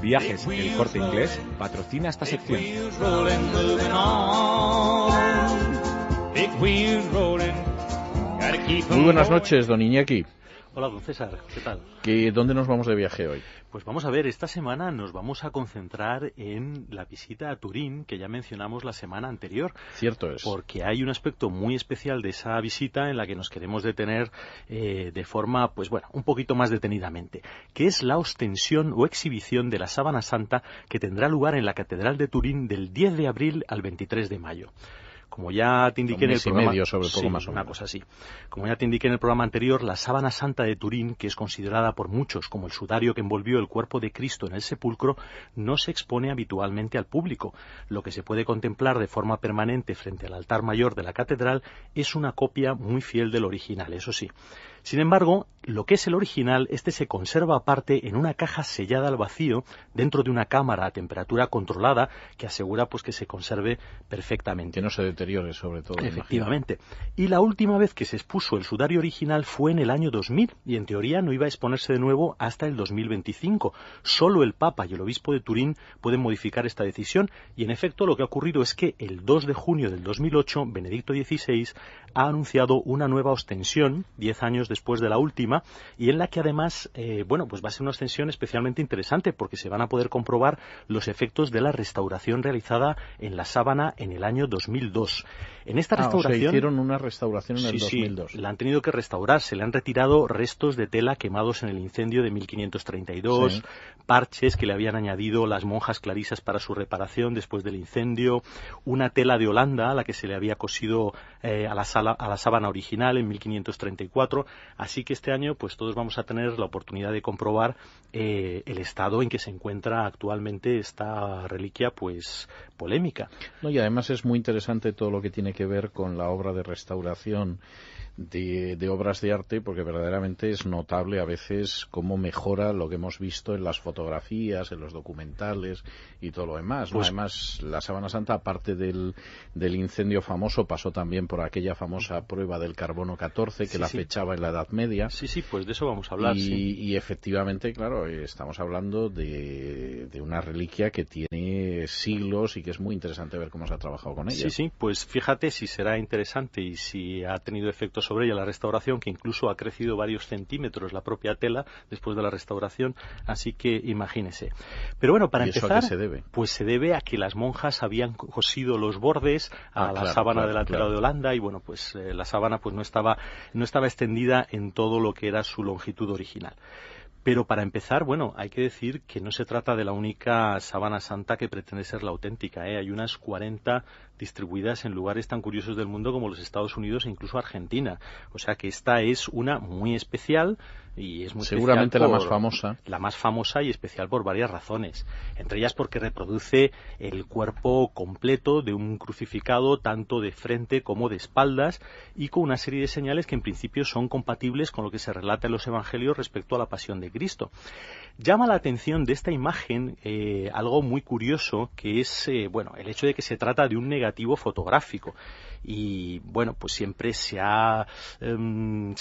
Viajes El Corte Inglés patrocina esta sección. Muy buenas noches, don Iñaki. Hola, don César, ¿qué tal? ¿Dónde nos vamos de viaje hoy? Pues vamos a ver, esta semana nos vamos a concentrar en la visita a Turín, que ya mencionamos la semana anterior. Cierto es. Porque hay un aspecto muy especial de esa visita en la que nos queremos detener de forma, pues bueno, un poquito más detenidamente, que es la ostensión o exhibición de la Sábana Santa que tendrá lugar en la Catedral de Turín del 10 de abril al 23 de mayo. Como ya te indiqué en el programa, medio sobre poco sí, más o menos. una cosa así. Como ya te indiqué en el programa anterior, la Sábana Santa de Turín, que es considerada por muchos como el sudario que envolvió el cuerpo de Cristo en el sepulcro, no se expone habitualmente al público. Lo que se puede contemplar de forma permanente frente al altar mayor de la catedral es una copia muy fiel del original, eso sí. Sin embargo, lo que es el original, se conserva aparte en una caja sellada al vacío, dentro de una cámara a temperatura controlada, que asegura pues que se conserve perfectamente. Que no se deteriore, sobre todo. Efectivamente. Y la última vez que se expuso el sudario original fue en el año 2000, y en teoría no iba a exponerse de nuevo hasta el 2025. Solo el Papa y el Obispo de Turín pueden modificar esta decisión, y en efecto lo que ha ocurrido es que el 2 de junio del 2008, Benedicto XVI ha anunciado una nueva ostensión, 10 años después de la última, y en la que además, pues va a ser una ostensión especialmente interesante, porque se van a poder comprobar los efectos de la restauración realizada en la sábana en el año 2002. En esta restauración... O sea, hicieron una restauración en el 2002. Sí, la han tenido que restaurar, se le han retirado restos de tela quemados en el incendio de 1532, sí, parches que le habían añadido las monjas clarisas para su reparación después del incendio, una tela de Holanda a la que se le había cosido a la sábana original en 1534, así que este año pues todos vamos a tener la oportunidad de comprobar el estado en que se encuentra actualmente esta reliquia pues polémica. No, y además es muy interesante todo lo que tiene que ver con la obra de restauración de obras de arte, porque verdaderamente es notable a veces cómo mejora lo que hemos visto en las fotografías, en los documentales y todo lo demás, ¿no? Pues, además, la Sábana Santa, aparte del incendio famoso, pasó también por aquella famosa prueba del carbono 14 que fechaba en la Edad Media. Sí, pues de eso vamos a hablar. Y efectivamente, claro, estamos hablando de una reliquia que tiene siglos y que es muy interesante ver cómo se ha trabajado con ella. Sí, pues fíjate si será interesante y si ha tenido efecto sobre ella la restauración, que incluso ha crecido varios centímetros la propia tela después de la restauración, así que imagínese. Pero bueno, para empezar, ¿a qué se debe? Pues se debe a que las monjas habían cosido los bordes a la sábana de la tela de Holanda, y bueno, pues la sábana pues no estaba extendida en todo lo que era su longitud original. Pero para empezar, bueno, hay que decir que no se trata de la única sábana santa que pretende ser la auténtica, ¿eh? Hay unas 40 distribuidas en lugares tan curiosos del mundo como los Estados Unidos e incluso Argentina. O sea que esta es una muy especial y es muy seguramente especial la más famosa. La más famosa y especial por varias razones. Entre ellas porque reproduce el cuerpo completo de un crucificado tanto de frente como de espaldas y con una serie de señales que en principio son compatibles con lo que se relata en los evangelios respecto a la pasión de Cristo. Llama la atención de esta imagen algo muy curioso, que es el hecho de que se trata de un negativo fotográfico. Y bueno, pues siempre se ha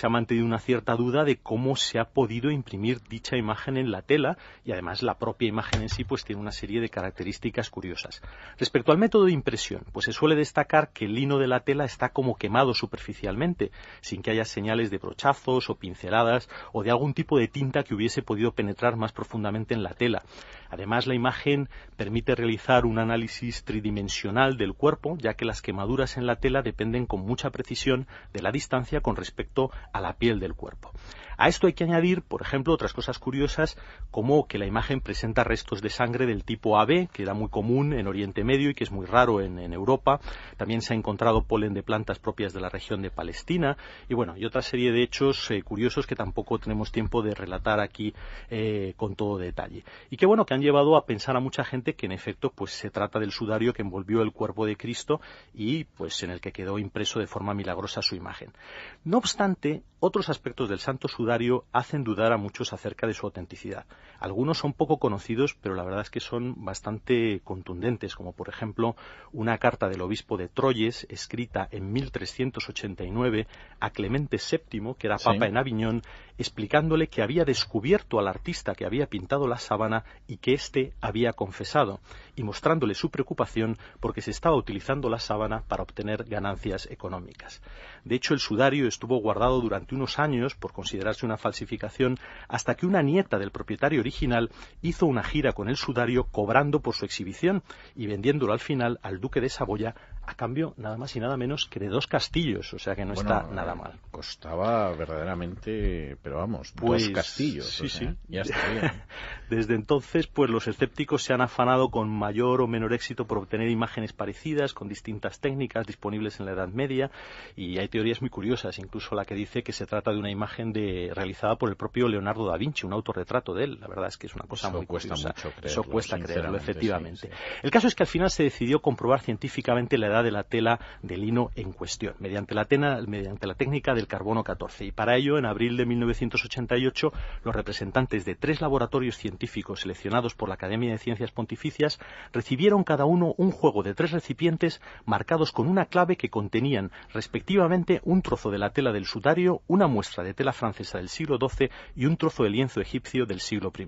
mantenido una cierta duda de cómo se ha podido imprimir dicha imagen en la tela, y además la propia imagen en sí pues tiene una serie de características curiosas. Respecto al método de impresión, pues se suele destacar que el lino de la tela está como quemado superficialmente, sin que haya señales de brochazos o pinceladas o de algún tipo de tinta que hubiese podido penetrar más profundamente en la tela. Además, la imagen permite realizar un análisis tridimensional del cuerpo, ya que las quemaduras en la tela dependen con mucha precisión de la distancia con respecto a la piel del cuerpo. A esto hay que añadir, por ejemplo, otras cosas curiosas, como que la imagen presenta restos de sangre del tipo AB, que era muy común en Oriente Medio y que es muy raro en Europa. También se ha encontrado polen de plantas propias de la región de Palestina, y otra serie de hechos curiosos que tampoco tenemos tiempo de relatar aquí con todo detalle. Y que han llevado a pensar a mucha gente que en efecto pues se trata del sudario que envolvió el cuerpo de Cristo y pues en el que quedó impreso de forma milagrosa su imagen. No obstante, otros aspectos del santo sudario hacen dudar a muchos acerca de su autenticidad. Algunos son poco conocidos, pero la verdad es que son bastante contundentes, como por ejemplo una carta del obispo de Troyes, escrita en 1389 a Clemente VII, que era papa en Aviñón, explicándole que había descubierto al artista que había pintado la sábana y que éste había confesado, y mostrándole su preocupación porque se estaba utilizando la sábana para obtener ganancias económicas. De hecho, el sudario estuvo guardado durante unos años por considerarse una falsificación, hasta que una nieta del propietario original hizo una gira con el sudario cobrando por su exhibición y vendiéndolo al final al duque de Saboya a cambio nada más y nada menos que de 2 castillos, o sea que no está nada mal. Costaba verdaderamente, pero vamos, pues, 2 castillos. Sí, o sea, sí. Ya está bien. Desde entonces, pues los escépticos se han afanado con mayor o menor éxito por obtener imágenes parecidas con distintas técnicas disponibles en la Edad Media, y hay teorías muy curiosas, incluso la que dice que se trata de una imagen realizada por el propio Leonardo da Vinci, un autorretrato de él. La verdad es que es una cosa muy curiosa. Eso cuesta creerlo, efectivamente. Sí. El caso es que al final se decidió comprobar científicamente la edad de la tela de lino en cuestión, mediante la técnica del carbono 14, y para ello, en abril de 1988, los representantes de 3 laboratorios científicos seleccionados por la Academia de Ciencias Pontificias recibieron cada uno un juego de 3 recipientes marcados con una clave que contenían respectivamente un trozo de la tela del sudario, una muestra de tela francesa del siglo XII y un trozo de lienzo egipcio del siglo I.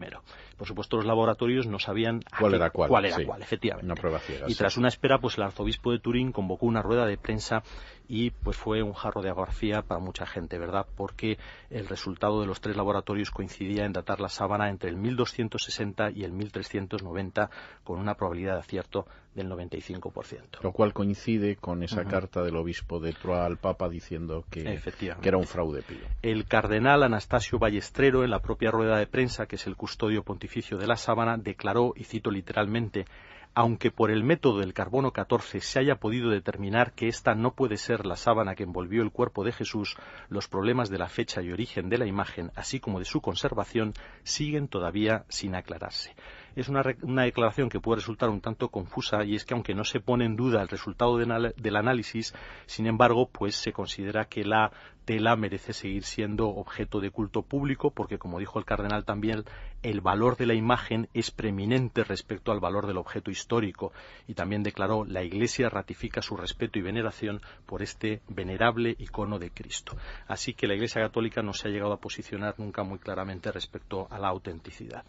Por supuesto, los laboratorios no sabían cuál era cuál, efectivamente. Una prueba ciega, y tras una espera, pues el arzobispo de Turín convocó una rueda de prensa y pues fue un jarro de agua fría para mucha gente, ¿verdad? Porque el resultado de los 3 laboratorios coincidía en datar la sábana entre el 1260 y el 1390 con una probabilidad de acierto del 95%. Lo cual coincide con esa carta del obispo de Troyes al Papa diciendo que era un fraude pío. El cardenal Anastasio Ballestrero, en la propia rueda de prensa, que es el custodio pontificio de la sábana, declaró, y cito literalmente: aunque por el método del carbono 14 se haya podido determinar que esta no puede ser la sábana que envolvió el cuerpo de Jesús, los problemas de la fecha y origen de la imagen, así como de su conservación, siguen todavía sin aclararse. Es una declaración que puede resultar un tanto confusa, y es que aunque no se pone en duda el resultado del análisis, sin embargo, pues se considera que la tela merece seguir siendo objeto de culto público, porque, como dijo el cardenal también, el valor de la imagen es preeminente respecto al valor del objeto histórico, y también declaró: la Iglesia ratifica su respeto y veneración por este venerable icono de Cristo. Así que la Iglesia Católica no se ha llegado a posicionar nunca muy claramente respecto a la autenticidad.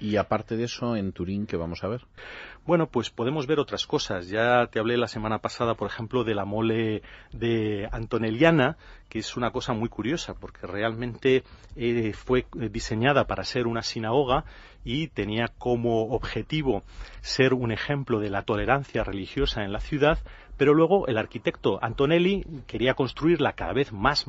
Y aparte de eso, en Turín, ¿qué vamos a ver? Bueno, pues podemos ver otras cosas. Ya te hablé la semana pasada, por ejemplo, de la mole de Antonelliana, que es una cosa muy curiosa, porque realmente fue diseñada para ser una sinagoga y tenía como objetivo ser un ejemplo de la tolerancia religiosa en la ciudad, pero luego el arquitecto Antonelli quería construirla cada vez más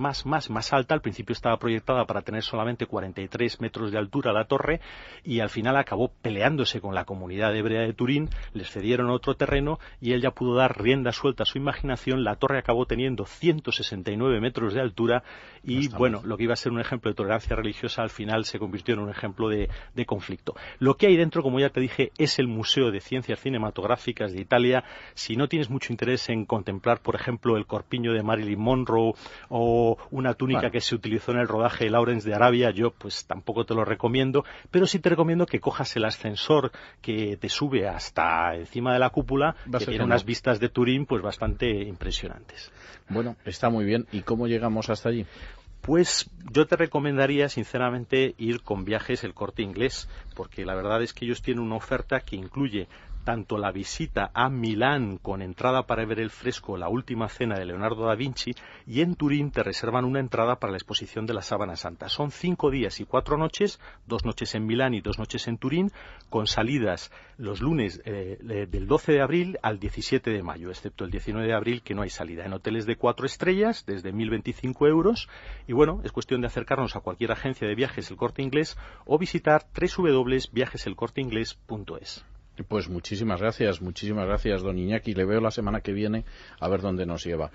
alta. Al principio estaba proyectada para tener solamente 43 metros de altura la torre, y al final acabó peleándose con la comunidad hebrea de Turín, les cedieron otro terreno y él ya pudo dar rienda suelta a su imaginación. La torre acabó teniendo 169 metros de altura y, bueno, lo que iba a ser un ejemplo de tolerancia religiosa al final se convirtió en un ejemplo de conflicto. Lo que hay dentro, como ya te dije, es el Museo de Ciencias Cinematográficas de Italia. Si no tienes mucho interés en contemplar, por ejemplo, el corpiño de Marilyn Monroe o una túnica que se utilizó en el rodaje de Lawrence de Arabia, yo pues tampoco te lo recomiendo, pero sí te recomiendo que cojas el ascensor que te sube hasta encima de la cúpula, que tiene unas vistas de Turín pues bastante impresionantes. Bueno, está muy bien. ¿Y cómo llegamos hasta allí? Pues yo te recomendaría sinceramente ir con Viajes El Corte Inglés, porque la verdad es que ellos tienen una oferta que incluye tanto la visita a Milán con entrada para ver el fresco La Última Cena de Leonardo da Vinci, y en Turín te reservan una entrada para la exposición de la Sábana Santa. Son 5 días y 4 noches, 2 noches en Milán y 2 noches en Turín, con salidas los lunes del 12 de abril al 17 de mayo, excepto el 19 de abril, que no hay salida, en hoteles de 4 estrellas desde 1.025 euros. Y bueno, es cuestión de acercarnos a cualquier agencia de viajes El Corte Inglés o visitar www.viajeselcorteingles.es. Pues muchísimas gracias, don Iñaki. Le veo la semana que viene a ver dónde nos lleva.